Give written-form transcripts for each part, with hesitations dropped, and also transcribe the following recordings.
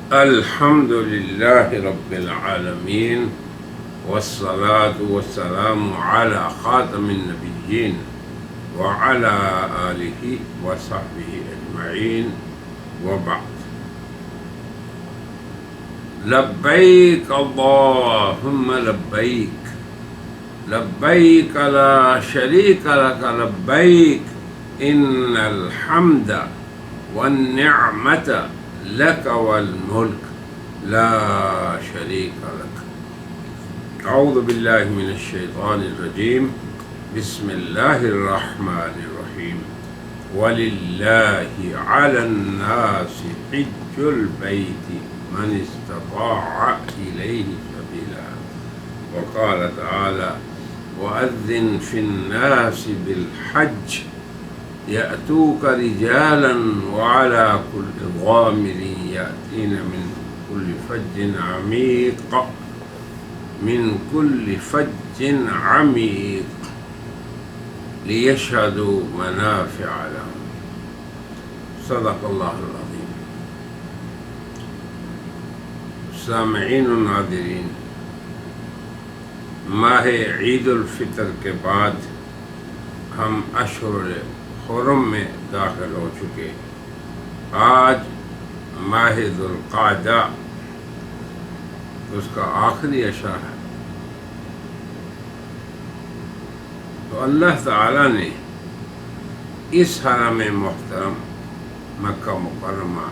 الحمد لله رب العالمين، والصلاة والسلام على خاتم النبيين وعلى آله وصحبه أجمعين، وبعد. لبيك اللهم لبيك، لبيك لا شريك لك لبيك، إن الحمد والنعمة لك والملك لا شريك لك. أعوذ بالله من الشيطان الرجيم. بسم الله الرحمن الرحيم. ولله على الناس حج البيت من استطاع إليه سبيلا. وقال تعالى: وأذن في الناس بالحج يأتوك رجالا وعلى كل ضامر يأتين من كل فج عميق، من كل فج عميق ليشهدوا منافع لهم. صدق الله العظيم. سامعین و ناظرین، ماہ عید الفطر کے بعد ہم اشہر حرم میں داخل ہو چکے۔ آج ماہ ذوالقعدہ، اس کا آخری عشرہ ہے۔ تو اللہ تعالیٰ نے اس حرم محترم مکہ مکرمہ،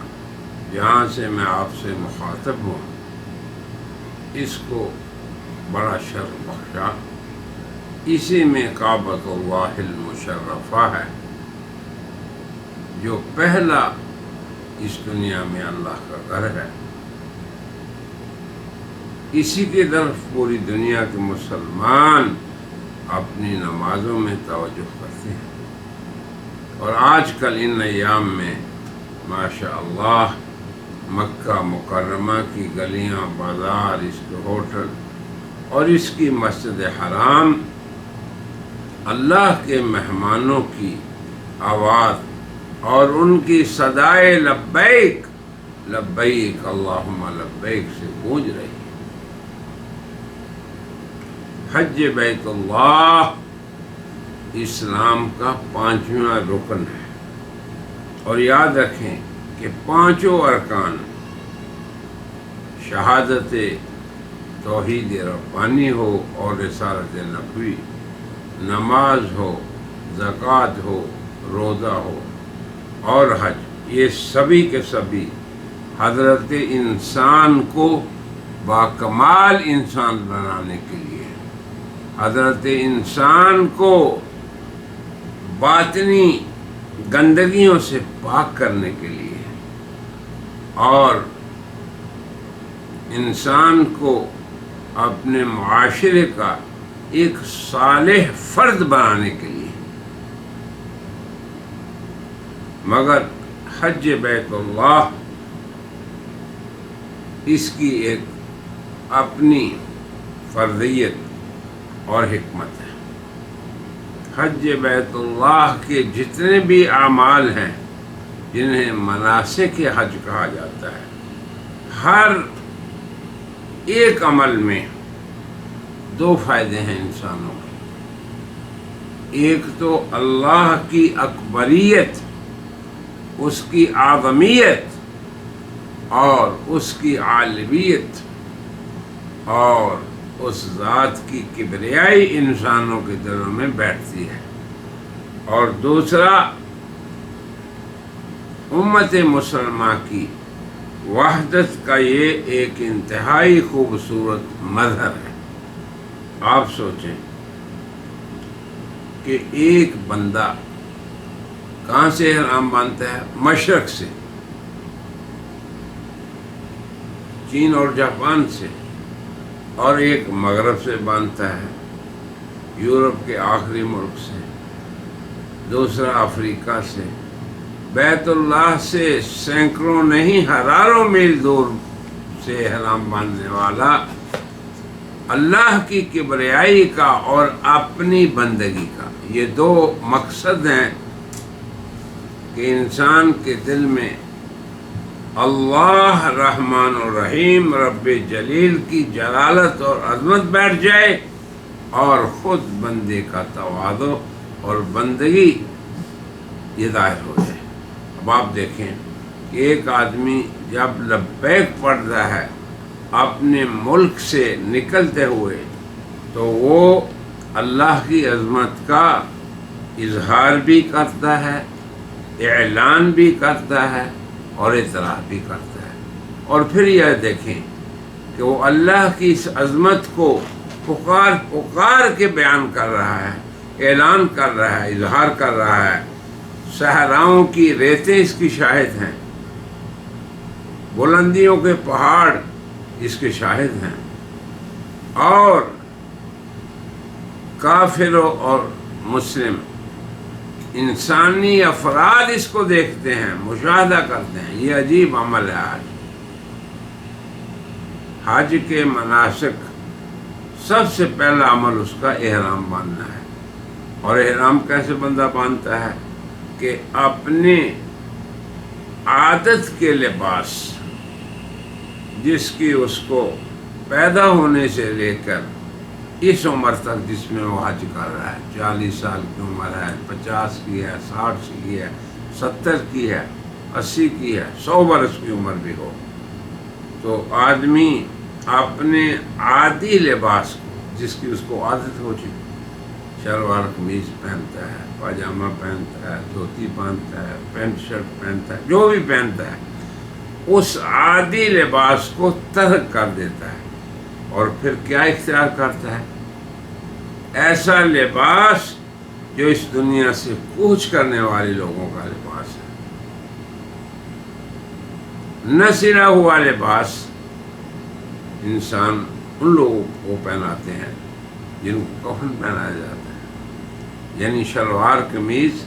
جہاں سے میں آپ سے مخاطب ہوں، اس کو بڑا شرف بخشا۔ اسی میں کعبۃ اللہ المشرفہ ہے، جو پہلا اس دنیا میں اللہ کا گھر ہے۔ اسی کی طرف پوری دنیا کے مسلمان اپنی نمازوں میں توجہ کرتے ہیں، اور آج کل ان ایام میں ماشاء اللہ مکہ مکرمہ کی گلیاں، بازار، اس کے ہوٹل اور اس کی مسجد حرام اللہ کے مہمانوں کی آواز اور ان کی صدائے لبیک لبیک اللہم لبیک سے گونج رہی ہے۔ حج بیت اللہ اسلام کا 5واں رکن ہے، اور یاد رکھیں کہ 5 ارکان، شہادت توحید ربانی ہو اور رسالت نبوی، نماز ہو، زکوٰۃ ہو، روزہ ہو اور حج، یہ سبھی کے سبھی حضرت انسان کو باکمال انسان بنانے کے لیے، حضرت انسان کو باطنی گندگیوں سے پاک کرنے کے لیے، اور انسان کو اپنے معاشرے کا ایک صالح فرد بنانے کے لیے۔ مگر حج بیت اللہ اس کی ایک اپنی فرضیت اور حکمت ہے۔ حج بیت اللہ کے جتنے بھی اعمال ہیں، جنہیں مناسک حج کہا جاتا ہے، ہر ایک عمل میں 2 فائدے ہیں انسانوں کے۔ ایک تو اللہ کی اکبریت، اس کی اعظمیت اور اس کی عالمیت، اور اس ذات کی کبریائی انسانوں کے دلوں میں بیٹھتی ہے۔ اور دوسرا، امت مسلمہ کی وحدت کا یہ ایک انتہائی خوبصورت مظہر ہے۔ آپ سوچیں کہ ایک بندہ کہاں سے احرام باندھتا ہے؟ مشرق سے، چین اور جاپان سے، اور ایک مغرب سے باندھتا ہے، یورپ کے آخری ملک سے، دوسرا افریقہ سے۔ بیت اللہ سے سینکڑوں نہیں ہزاروں میل دور سے احرام باندھنے والا اللہ کی کبریائی کا اور اپنی بندگی کا، یہ 2 مقصد ہیں کہ انسان کے دل میں اللہ رحمان الرحیم رب جلیل کی جلالت اور عظمت بیٹھ جائے اور خود بندے کا تواضع اور بندگی یہ ظاہر ہو جائے۔ اب آپ دیکھیں کہ ایک آدمی جب لبیک پڑھتا ہے اپنے ملک سے نکلتے ہوئے تو وہ اللہ کی عظمت کا اظہار بھی کرتا ہے، اعلان بھی کرتا ہے اور اعتراف بھی کرتا ہے، اور پھر یہ دیکھیں کہ وہ اللہ کی اس عظمت کو پکار کے بیان کر رہا ہے، اعلان کر رہا ہے، اظہار کر رہا ہے۔ صحراؤں کی ریتیں اس کی شاہد ہیں، بلندیوں کے پہاڑ اس کے شاہد ہیں، اور کافروں اور مسلم انسانی افراد اس کو دیکھتے ہیں، مشاہدہ کرتے ہیں۔ یہ عجیب عمل ہے آج۔ حج کے مناسک سب سے پہلا عمل اس کا احرام باندھنا ہے، اور احرام کیسے بندہ باندھتا ہے کہ اپنے عادت کے لباس جس کی اس کو پیدا ہونے سے لے کر اس عمر تک جس میں وہ حج کر رہا ہے، 40 سال کی عمر ہے، 50 کی ہے، 60 کی ہے، 70 کی ہے، 80 کی ہے، 100 برس کی عمر بھی ہو، تو آدمی اپنے عادی لباس کو جس کی اس کو عادت ہو چکی، شلوار قمیض پہنتا ہے، پاجامہ پہنتا ہے، دھوتی پہنتا ہے، پینٹ شرٹ پہنتا ہے، جو بھی پہنتا ہے اس عادی لباس کو ترک کر دیتا ہے، اور پھر کیا اختیار کرتا ہے؟ ایسا لباس جو اس دنیا سے کوچ کرنے والے لوگوں کا لباس ہے، نہ سلا ہوا لباس انسان ان لوگوں کو پہناتے ہیں جن کو کفن پہنایا جاتا ہے، یعنی شلوار قمیض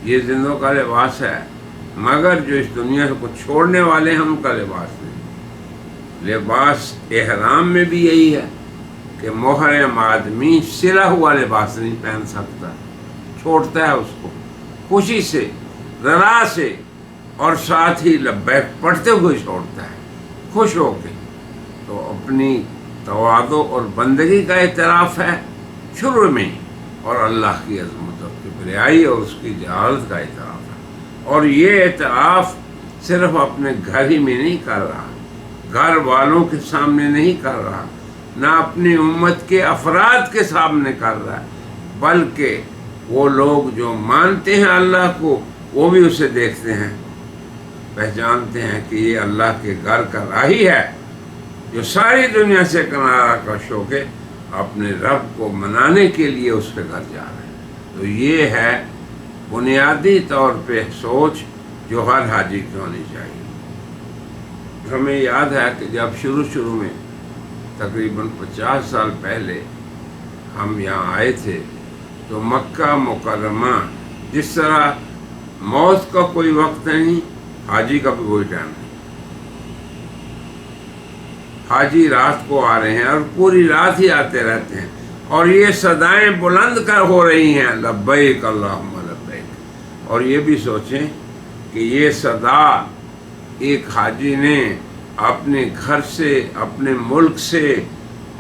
یہ زندوں کا لباس ہے، مگر جو اس دنیا کو چھوڑنے والے ہیں ان کا لباس نہیں۔ لباس احرام میں بھی یہی ہے کہ محرم آدمی سلا ہوا لباس نہیں پہن سکتا، چھوڑتا ہے اس کو خوشی سے، رضا سے، اور ساتھ ہی لبیک پڑھتے ہوئے چھوڑتا ہے خوش ہو کے۔ تو اپنی تواضع اور بندگی کا اعتراف ہے شروع میں، اور اللہ کی عظمت اور کبریائی اور اس کی جلالت کا اعتراف ہے، اور یہ اعتراف صرف اپنے گھر ہی میں نہیں کر رہا، گھر والوں کے سامنے نہیں کر رہا، نہ اپنی امت کے افراد کے سامنے کر رہا ہے، بلکہ وہ لوگ جو مانتے ہیں اللہ کو وہ بھی اسے دیکھتے ہیں، پہچانتے ہیں کہ یہ اللہ کے گھر کا راہی ہے جو ساری دنیا سے کنارہ کش ہو کے اپنے رب کو منانے کے لیے اس کے گھر جا رہے ہیں۔ تو یہ ہے بنیادی طور پہ سوچ جو ہر حاجی کی ہونی چاہیے۔ ہمیں یاد ہے کہ جب شروع میں تقریباً 50 سال پہلے ہم یہاں آئے تھے تو مکہ مکرمہ جس طرح موت کا کوئی وقت نہیں، حاجی کا بھی کوئی ٹائم نہیں۔ حاجی رات کو آ رہے ہیں اور پوری رات ہی آتے رہتے ہیں، اور یہ صدائیں بلند کر ہو رہی ہیں، لبیک اللہم لبیک۔ اور یہ بھی سوچیں کہ یہ صدا ایک حاجی نے اپنے گھر سے، اپنے ملک سے،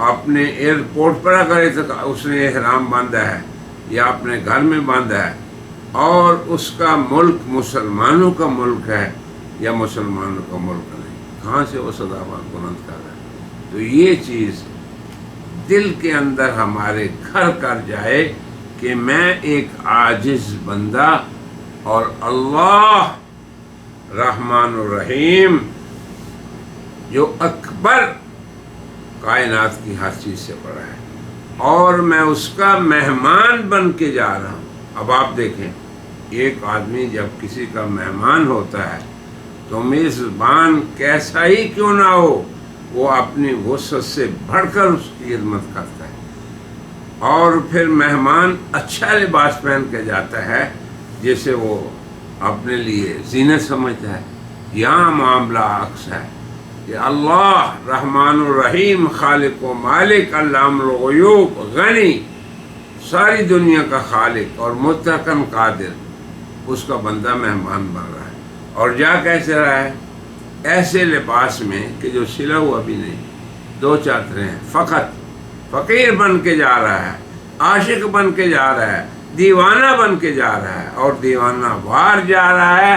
اپنے ایئرپورٹ پر اگر اس نے احرام باندھا ہے یا اپنے گھر میں باندھا ہے، اور اس کا ملک مسلمانوں کا ملک ہے یا مسلمانوں کا ملک نہیں، کہاں سے وہ صدا بلند کر رہا ہے؟ تو یہ چیز دل کے اندر ہمارے گھر کر جائے کہ میں ایک عاجز بندہ، اور اللہ رحمان الرحیم جو اکبر کائنات کی ہر چیز سے بڑا ہے، اور میں اس کا مہمان بن کے جا رہا ہوں۔ اب آپ دیکھیں، ایک آدمی جب کسی کا مہمان ہوتا ہے تو میزبان کیسا ہی کیوں نہ ہو، وہ اپنی وسعت سے بڑھ کر اس کی خدمت کرتا ہے، اور پھر مہمان اچھا لباس پہن کے جاتا ہے جیسے وہ اپنے لیے زینت سمجھتا ہے۔ یہاں معاملہ عکس ہے کہ اللہ رحمان الرحیم، خالق و مالک، علام الغیوب، غنی، ساری دنیا کا خالق اور متقن قادر، اس کا بندہ مہمان بن رہا ہے، اور جا کیسے رہا ہے؟ ایسے لباس میں کہ جو سلا ہوا بھی نہیں، 2 چادریں ہیں فقط، فقیر بن کے جا رہا ہے، عاشق بن کے جا رہا ہے، دیوانہ بن کے جا رہا ہے، اور دیوانہ وار جا رہا ہے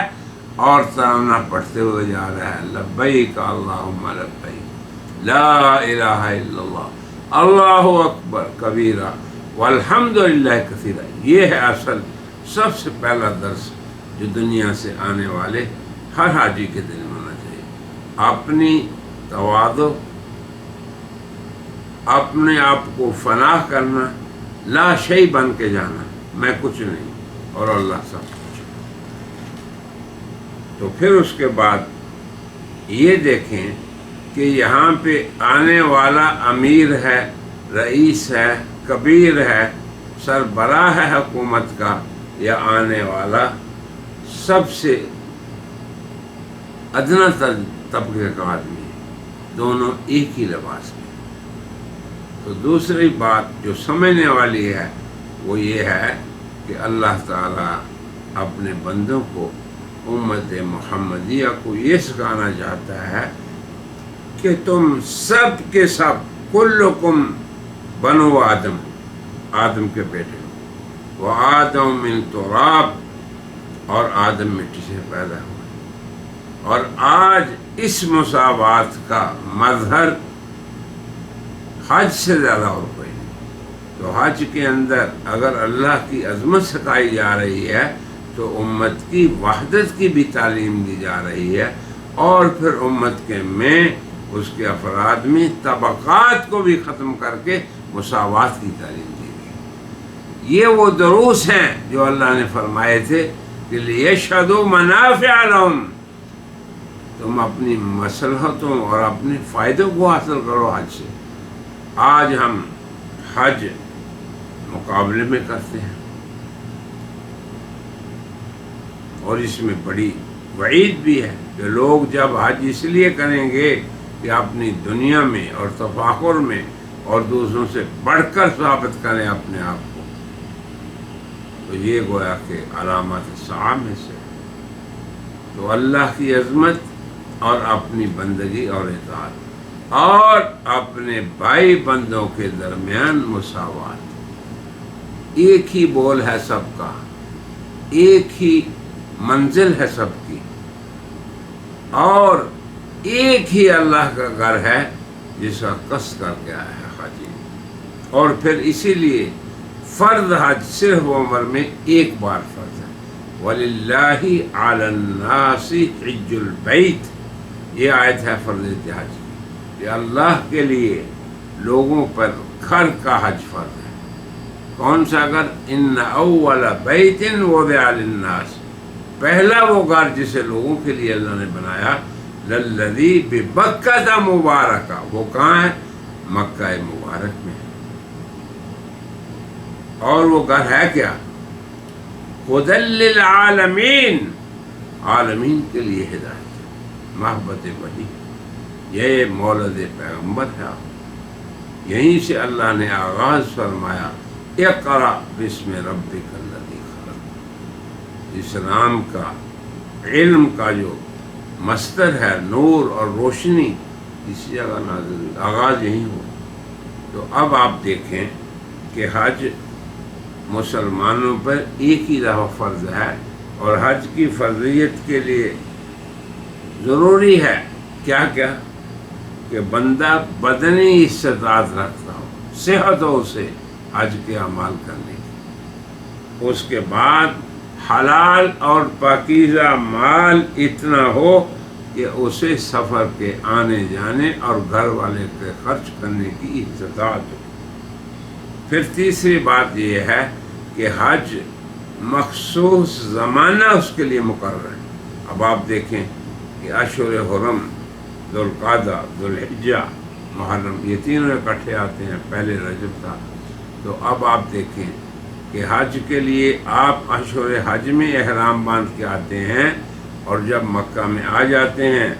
اور ترانہ پڑھتے ہوئے جا رہا ہے، لبیک اللہم لبیک لا الہ الا اللہ اللہ اکبر کبیرہ والحمدللہ کثیرہ۔ یہ ہے اصل سب سے پہلا درس جو دنیا سے آنے والے ہر حاجی کے دل میں ہونا چاہیے، اپنی تواضع، اپنے آپ کو فنا کرنا، لا شیء بن کے جانا، میں کچھ نہیں اور اللہ سب کچھ۔ تو پھر اس کے بعد یہ دیکھیں کہ یہاں پہ آنے والا امیر ہے، رئیس ہے، کبیر ہے، سربراہ ہے حکومت کا، یا آنے والا سب سے ادنا طبقے کا آدمی ہے، دونوں ایک ہی لباس میں۔ تو دوسری بات جو سمجھنے والی ہے وہ یہ ہے کہ اللہ تعالیٰ اپنے بندوں کو، امت محمدیہ کو یہ سکھانا چاہتا ہے کہ تم سب کے سب کلکم بنو آدم، آدم کے بیٹے ہو، وہ آدم من تراب، اور آدم مٹی سے پیدا ہوا۔ اور آج اس مساوات کا مظہر حج سے زیادہ اور کوئی نہیں۔ تو حج کے اندر اگر اللہ کی عظمت سکھائی جا رہی ہے تو امت کی وحدت کی بھی تعلیم دی جا رہی ہے، اور پھر امت کے میں اس کے افراد میں طبقات کو بھی ختم کر کے مساوات کی تعلیم دی گئی۔ یہ وہ دروس ہیں جو اللہ نے فرمائے تھے کہ لِيَشْهَدُوا مَنَافِعَ لَهُمْ، تم اپنی مصلحتوں اور اپنے فائدوں کو حاصل کرو حج سے۔ آج ہم حج مقابلے میں کرتے ہیں، اور اس میں بڑی وعید بھی ہے کہ لوگ جب حج اس لیے کریں گے کہ اپنی دنیا میں اور تفاخر میں اور دوسروں سے بڑھ کر ثابت کریں اپنے آپ کو، تو یہ گویا کہ علامات الساعہ میں سے۔ تو اللہ کی عظمت اور اپنی بندگی اور اطاعت، اور اپنے بھائی بندوں کے درمیان مساوات، ایک ہی بول ہے سب کا، ایک ہی منزل ہے سب کی، اور ایک ہی اللہ کا گھر ہے جس کا قصد کر کے آیا ہے حاجی۔ اور پھر اسی لیے فرض حج صرف عمر میں ایک بار فرض ہے، وَلِلَّهِ عَلَى النَّاسِ حِجُّ الْبَيْتِ، یہ آیت ہے فرض حج کہ اللہ کے لیے لوگوں پر گھر کا حج فرض ہے۔ کون سا گھر؟ ان اول بیت وضع للناس، پہلا وہ گھر جسے لوگوں کے لیے اللہ نے بنایا، للذی ببکۃ مبارکہ، وہ کہاں ہے؟ مکہ مبارک میں۔ اور وہ گھر ہے کیا؟ ھدی للعالمین، عالمین کے لیے ہدایت، محبت وحی، یہ مولد پیغمبر ہے۔ یہیں سے اللہ نے آغاز فرمایا، اقرأ بسم ربک الذی خلق۔ اس نام کا، علم کا جو مصدر ہے، نور اور روشنی، اسی جگہ نازل ہوئی، آغاز یہیں ہوا۔ تو اب آپ دیکھیں کہ حج مسلمانوں پر ایک ہی دفعہ فرض ہے، اور حج کی فرضیت کے لیے ضروری ہے کیا کیا؟ کہ بندہ بدنی استطاعت رکھتا ہو، صحت ہو اسے حج کے اعمال کرنے کی، اس کے بعد حلال اور پاکیزہ مال اتنا ہو کہ اسے سفر کے آنے جانے اور گھر والے کے خرچ کرنے کی استطاعت ہو۔ پھر تیسری بات یہ ہے کہ حج مخصوص زمانہ اس کے لیے مقرر ہے۔ اب آپ دیکھیں کہ اشہر حرم، ذوالقعدہ، ذوالحجہ، محرم، یہ تینوں اکٹھے آتے ہیں، پہلے رجب تھا۔ تو اب آپ دیکھیں کہ حج کے لیے آپ اشہر حج میں احرام باندھ کے آتے ہیں، اور جب مکہ میں آ جاتے ہیں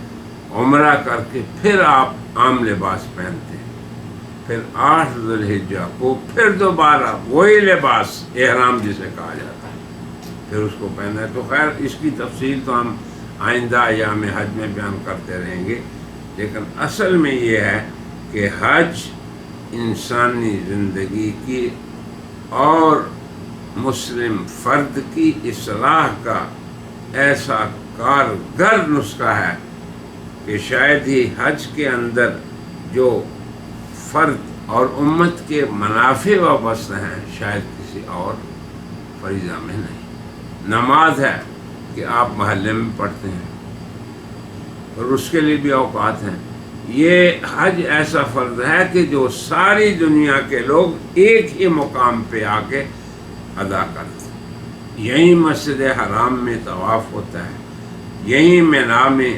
عمرہ کر کے پھر آپ عام لباس پہنتے ہیں، پھر 8 ذوالحجہ کو پھر دوبارہ وہی لباس احرام جسے کہا جاتا ہے پھر اس کو پہنا ہے۔ تو خیر اس کی تفصیل تو ہم آئندہ ایام حج میں بیان کرتے رہیں گے، لیکن اصل میں یہ ہے کہ حج انسانی زندگی کی اور مسلم فرد کی اصلاح کا ایسا کارگر نسخہ ہے کہ شاید ہی حج کے اندر جو فرد اور امت کے منافع وابستہ ہیں شاید کسی اور فریضہ میں نہیں۔ نماز ہے کہ آپ محلے میں پڑھتے ہیں اور اس کے لیے بھی اوقات ہیں، یہ حج ایسا فرض ہے کہ جو ساری دنیا کے لوگ ایک ہی مقام پہ آ کے ادا کرتے ہیں۔ یہیں مسجد حرام میں طواف ہوتا ہے، یہیں مینا میں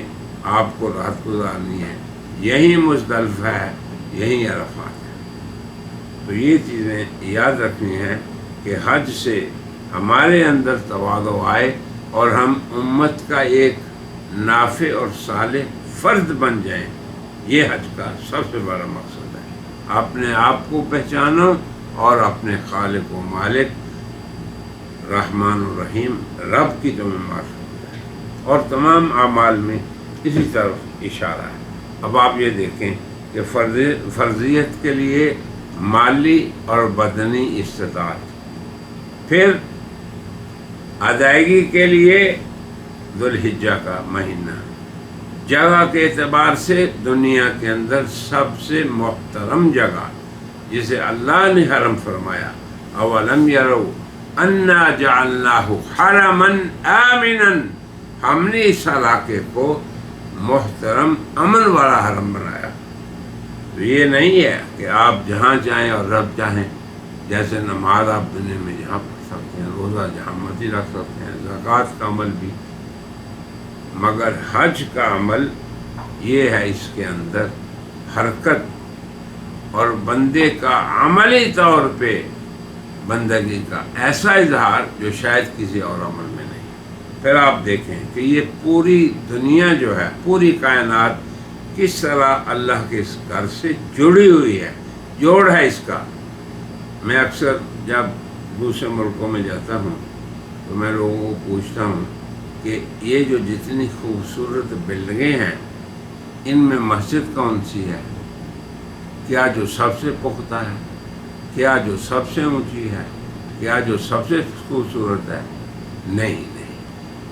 آپ کو رات گزارنی ہے، یہیں مزدلفہ ہے، یہیں عرفات ہے۔ تو یہ چیزیں یاد رکھنی ہیں کہ حج سے ہمارے اندر تواضع آئے اور ہم امت کا ایک نافع اور صالح فرد بن جائیں، یہ حج کا سب سے بڑا مقصد ہے۔ اپنے آپ کو پہچانو اور اپنے خالق و مالک رحمان و رحیم رب کی تمہیں معرفت ہے، اور تمام اعمال میں اسی طرف اشارہ ہے۔ اب آپ یہ دیکھیں کہ فرضیت کے لیے مالی اور بدنی استطاعت، پھر ادائیگی کے لیے ذوالحجہ کا مہینہ، جگہ کے اعتبار سے دنیا کے اندر سب سے محترم جگہ جسے اللہ نے حرم فرمایا، اولم یروا انا جعلناہ حرما آمنا، ہم نے اس علاقے کو محترم امن والا حرم بنایا۔ تو یہ نہیں ہے کہ آپ جہاں چاہیں اور رب چاہیں، جیسے نماز آپ دنیا میں جہاں پڑھ سکتے ہیں، روزہ جہاں مرضی رکھ سکتے ہیں، زکوٰۃ کا عمل بھی، مگر حج کا عمل یہ ہے اس کے اندر حرکت اور بندے کا عملی طور پہ بندگی کا ایسا اظہار جو شاید کسی اور عمل میں نہیں۔ پھر آپ دیکھیں کہ یہ پوری دنیا جو ہے، پوری کائنات کس طرح اللہ کے اس گھر سے جڑی ہوئی ہے، جوڑ ہے اس کا۔ میں اکثر جب دوسرے ملکوں میں جاتا ہوں تو میں لوگوں کو پوچھتا ہوں کہ یہ جو جتنی خوبصورت بلڈنگیں ہیں ان میں مسجد کون سی ہے؟ کیا جو سب سے پختہ ہے؟ کیا جو سب سے اونچی ہے؟ کیا جو سب سے خوبصورت ہے؟ نہیں،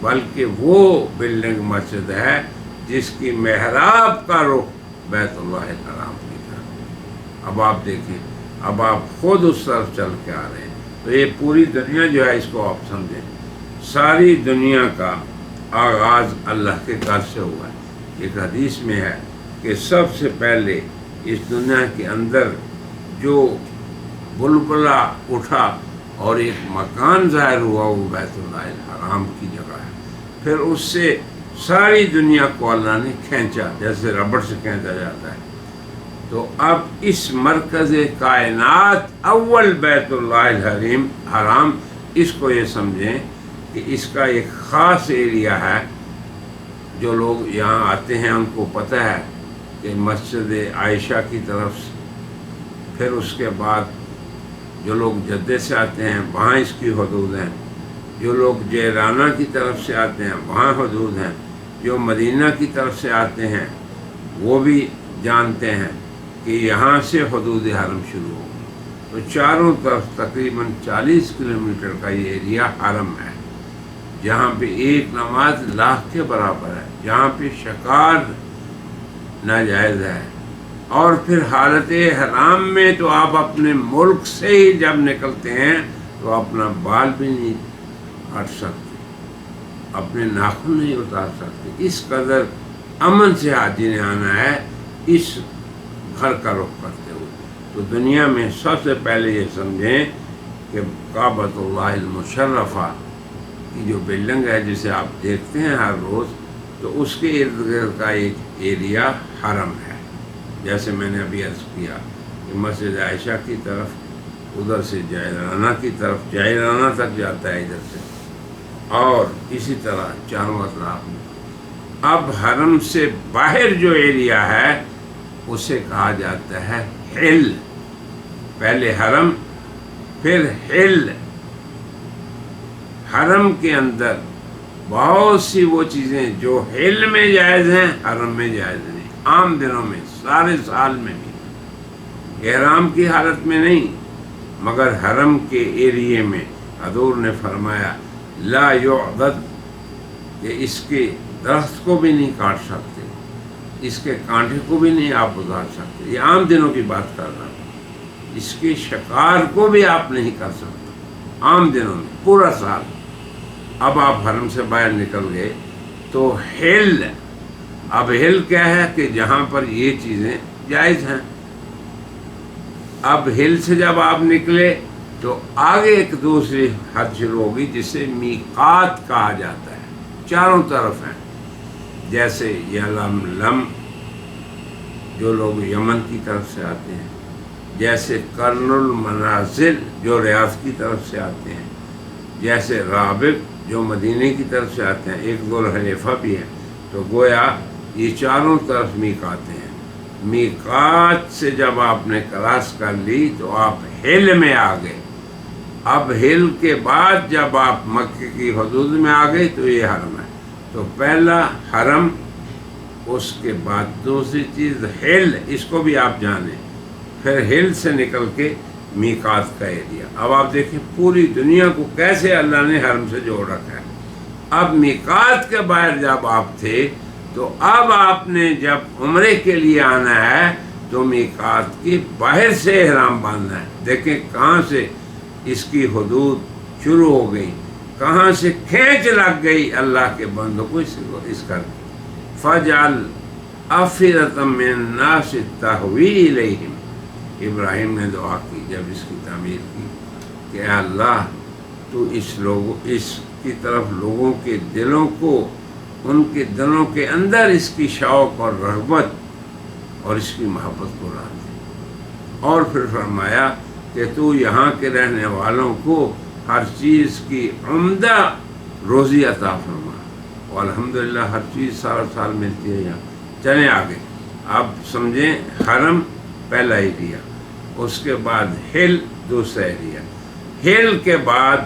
بلکہ وہ بلڈنگ مسجد ہے جس کی محراب کا رخ بیت اللہ الحرام کی طرف۔ اب آپ دیکھیں، اب آپ خود اس طرف چل کے آ رہے ہیں، تو یہ پوری دنیا جو ہے اس کو آپ سمجھیں، ساری دنیا کا آغاز اللہ کے گھر سے ہوا ہے۔ ایک حدیث میں ہے کہ سب سے پہلے اس دنیا کے اندر جو بلبلہ اٹھا اور ایک مکان ظاہر ہوا وہ بیت اللہ الحرام کی جگہ ہے۔ پھر اس سے ساری دنیا کو اللہ نے کھینچا، جیسے ربڑ سے کھینچا جاتا ہے۔ تو اب اس مرکز کائنات اول بیت اللہ الحرام، اس کو یہ سمجھیں کہ اس کا ایک خاص ایریا ہے۔ جو لوگ یہاں آتے ہیں ان کو پتہ ہے کہ مسجد عائشہ کی طرف سے، پھر اس کے بعد جو لوگ جدہ سے آتے ہیں وہاں اس کی حدود ہیں، جو لوگ جیرانہ کی طرف سے آتے ہیں وہاں حدود ہیں، جو مدینہ کی طرف سے آتے ہیں وہ بھی جانتے ہیں کہ یہاں سے حدود حرم شروع ہوگی۔ تو چاروں طرف تقریباً 40 کلومیٹر کا یہ ایریا حرم ہے، جہاں پہ ایک نماز لاکھ کے برابر ہے، جہاں پہ شکار ناجائز ہے۔ اور پھر حالت حرام میں تو آپ اپنے ملک سے ہی جب نکلتے ہیں تو اپنا بال بھی نہیں کاٹ سکتے، اپنے ناخن نہیں اتار سکتے، اس قدر امن سے حاجی نے آنا ہے اس گھر کا رخ کرتے ہوئے۔ تو دنیا میں سب سے پہلے یہ سمجھیں کہ کعبۃ اللہ المشرفہ کی جو بلڈنگ ہے جسے آپ دیکھتے ہیں ہر روز، تو اس کے ارد گرد کا ایک ایریا حرم ہے۔ جیسے میں نے ابھی عرض کیا کہ مسجد عائشہ کی طرف، ادھر سے جائرانہ کی طرف، جائرانہ تک جاتا ہے ادھر سے، اور اسی طرح چاروں اطراف میں۔ اب حرم سے باہر جو ایریا ہے اسے کہا جاتا ہے حل۔ پہلے حرم پھر حل۔ حرم کے اندر بہت سی وہ چیزیں جو حل میں جائز ہیں حرم میں جائز نہیں، عام دنوں میں، سارے سال میں بھی، احرام کی حالت میں نہیں، مگر حرم کے ایریے میں حضور نے فرمایا لا یعضد، کہ اس کے درخت کو بھی نہیں کاٹ سکتے، اس کے کانٹے کو بھی نہیں آپ اتار سکتے، یہ عام دنوں کی بات کر رہا ہوں، اس کے شکار کو بھی آپ نہیں کر سکتے عام دنوں میں پورا سال۔ اب آپ حرم سے باہر نکل گئے تو حل، اب حل کیا ہے کہ جہاں پر یہ چیزیں جائز ہیں۔ اب حل سے جب آپ نکلے تو آگے ایک دوسری حد شروع ہوگی جسے میقات کہا جاتا ہے، چاروں طرف ہیں، جیسے یلملم جو لوگ یمن کی طرف سے آتے ہیں، جیسے قرن المنازل جو ریاض کی طرف سے آتے ہیں، جیسے رابغ جو مدینے کی طرف سے آتے ہیں، ایک ذوالحلیفہ بھی ہے، تو گویا یہ چاروں طرف میقاتیں ہیں۔ میقات سے جب آپ نے کراس کر لی تو آپ حل میں آ گئے۔ اب حل کے بعد جب آپ مکے کی حدود میں آ گئے تو یہ حرم ہے، تو پہلا حرم، اس کے بعد دوسری چیز حل، اس کو بھی آپ جانیں، پھر حل سے نکل کے میقات کا ایریا۔ اب آپ دیکھیں پوری دنیا کو کیسے اللہ نے حرم سے جوڑ رکھا ہے۔ اب میقات کے باہر جب آپ تھے تو اب آپ نے جب عمرے کے لیے آنا ہے تو میقات کی باہر سے احرام باندھنا ہے۔ دیکھیں کہاں سے اس کی حدود شروع ہو گئی، کہاں سے کھینچ لگ گئی اللہ کے بندوں کو اس کر کے۔ فَجْعَلْ أَفْئِدَةً مِّنَ النَّاسِ تَهْوِي إِلَيْهِمْ، ابراہیم نے دعا کی جب اس کی تعمیر کی کہ اے اللہ تو اس کی طرف لوگوں کے دلوں کو، ان کے دلوں کے اندر اس کی شوق اور رغبت اور اس کی محبت کو ڈال دے، اور پھر فرمایا کہ تو یہاں کے رہنے والوں کو ہر چیز کی عمدہ روزی عطا فرما، اور الحمدللہ ہر چیز سارا سال ملتی ہے یہاں۔ چلیں آگے، اب سمجھیں حرم پہلا ایریا، اس کے بعد حل دوسرا ایریا، حل کے بعد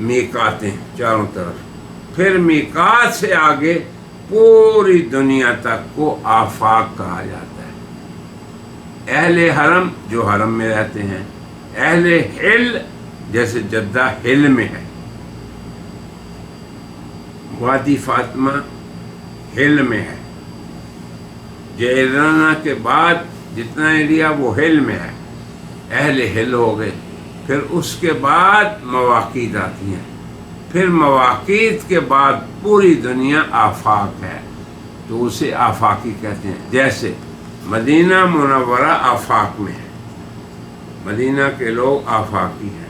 میقاتیں چاروں طرف، پھر میقات سے آگے پوری دنیا تک کو آفاق کہا جاتا ہے۔ اہل حرم جو حرم میں رہتے ہیں، اہل حل جیسے جدہ حل میں ہے، وادی فاطمہ حل میں ہے، جیرانہ کے بعد جتنا ایریا وہ حل میں ہے، اہل حل ہو گئے۔ پھر اس کے بعد مواقیت آتی ہیں، پھر مواقیت کے بعد پوری دنیا آفاق ہے، تو اسے آفاقی کہتے ہیں۔ جیسے مدینہ منورہ آفاق میں ہے، مدینہ کے لوگ آفاقی ہیں،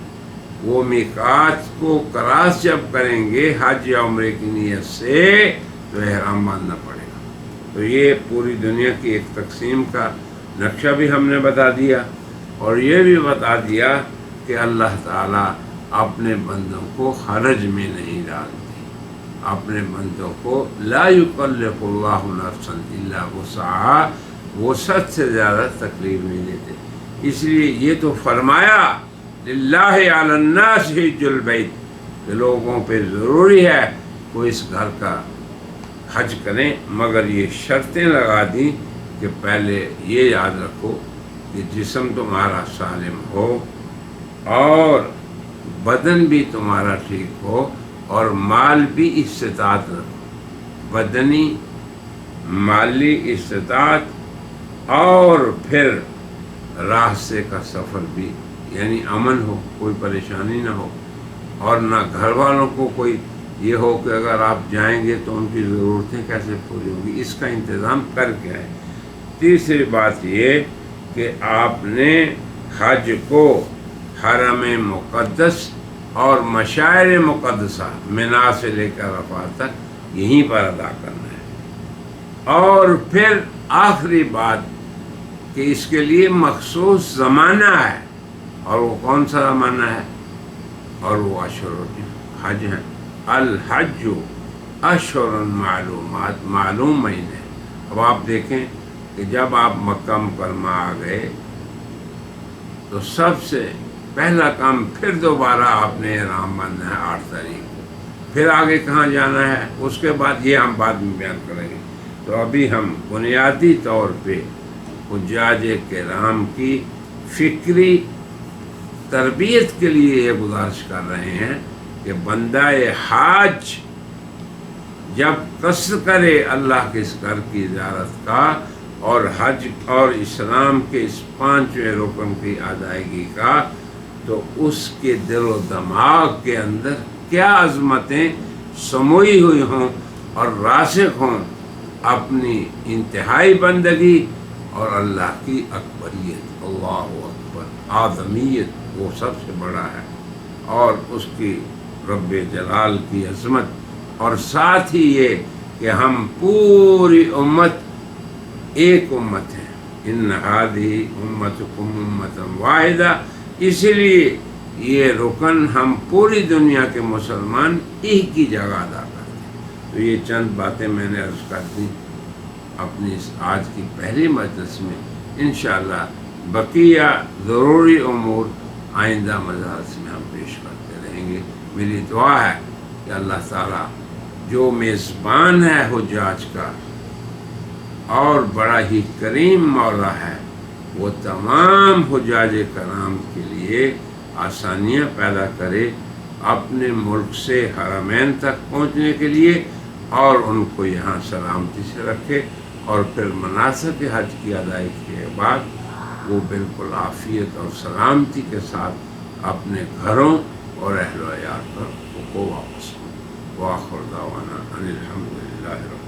وہ میقات کو کراس جب کریں گے حج یا عمرے کی نیت سے تو احرام باندھنا پڑے گا۔ تو یہ پوری دنیا کی ایک تقسیم کا نقشہ بھی ہم نے بتا دیا، اور یہ بھی بتا دیا کہ اللہ تعالیٰ اپنے بندوں کو حرج میں نہیں ڈالتے، اپنے بندوں کو لا یکلف اللہ نفسا الا وسعہا، وسعت سے زیادہ تکلیف نہیں دیتے۔ اس لیے یہ تو فرمایا للہ علی الناس حج البیت، کہ لوگوں پہ ضروری ہے وہ اس گھر کا حج کریں، مگر یہ شرطیں لگا دیں کہ پہلے یہ یاد رکھو کہ جسم تمہارا سالم ہو اور بدن بھی تمہارا ٹھیک ہو اور مال بھی استطاعت رکھو، بدنی مالی استطاعت، اور پھر راستے کا سفر بھی یعنی امن ہو، کوئی پریشانی نہ ہو، اور نہ گھر والوں کو کوئی یہ ہو کہ اگر آپ جائیں گے تو ان کی ضرورتیں کیسے پوری ہوں گی، اس کا انتظام کر کے آئے۔ تیسری بات یہ کہ آپ نے حج کو حرم مقدس اور مشاعر مقدسہ منا سے لے کر عرفات تک یہیں پر ادا کرنا ہے۔ اور پھر آخری بات کہ اس کے لیے مخصوص زمانہ ہے، اور وہ کون سا زمانہ ہے؟ اور وہ اشہر حج ہیں۔ الحج اشہر معلومات، معلوم مہینے۔ اب آپ دیکھیں کہ جب آپ مکہ مکرمہ آ گئے تو سب سے پہلا کام پھر دوبارہ آپ نے احرام باندھنا ہے 8 تاریخ کو، پھر آگے کہاں جانا ہے اس کے بعد یہ ہم بعد میں بیان کریں گے. تو ابھی ہم بنیادی طور پہ حجاج کرام کی فکری تربیت کے لیے یہ گزارش کر رہے ہیں کہ بندہ حاج جب قصد کرے اللہ کے اس گھر کی زیارت کا اور حج اور اسلام کے اس 5ویں رکن کی ادائیگی کا، تو اس کے دل و دماغ کے اندر کیا عظمتیں سموئی ہوئی ہوں اور راسخ ہوں، اپنی انتہائی بندگی اور اللہ کی اکبریت، اللہ اکبر، آدمیت وہ سب سے بڑا ہے، اور اس کی رب جلال کی عظمت، اور ساتھ ہی یہ کہ ہم پوری امت ایک امت ہے. ان ہذہ امتکم امۃ واحدہ، اسی لیے یہ رکن ہم پوری دنیا کے مسلمان ایک ہی جگہ ادا کرتے ہیں. تو یہ چند باتیں میں نے عرض کر دیں اپنی اس آج کی پہلی مجلس میں. انشاءاللہ بقیہ ضروری امور آئندہ مجالس میں ہم پیش کرتے رہیں گے. میری دعا ہے کہ اللہ تعالیٰ جو میزبان ہے حجاج کا اور بڑا ہی کریم مولا ہے، وہ تمام حجاج کرام کے لیے آسانیاں پیدا کرے اپنے ملک سے حرمین تک پہنچنے کے لیے، اور ان کو یہاں سلامتی سے رکھے، اور پھر مناسک حج کی ادائیگی کے بعد وہ بالکل عافیت اور سلامتی کے ساتھ اپنے گھروں اور اہل و عیال پر کو واپس ہوں. وآخر دعوانا ان الحمد للہ رب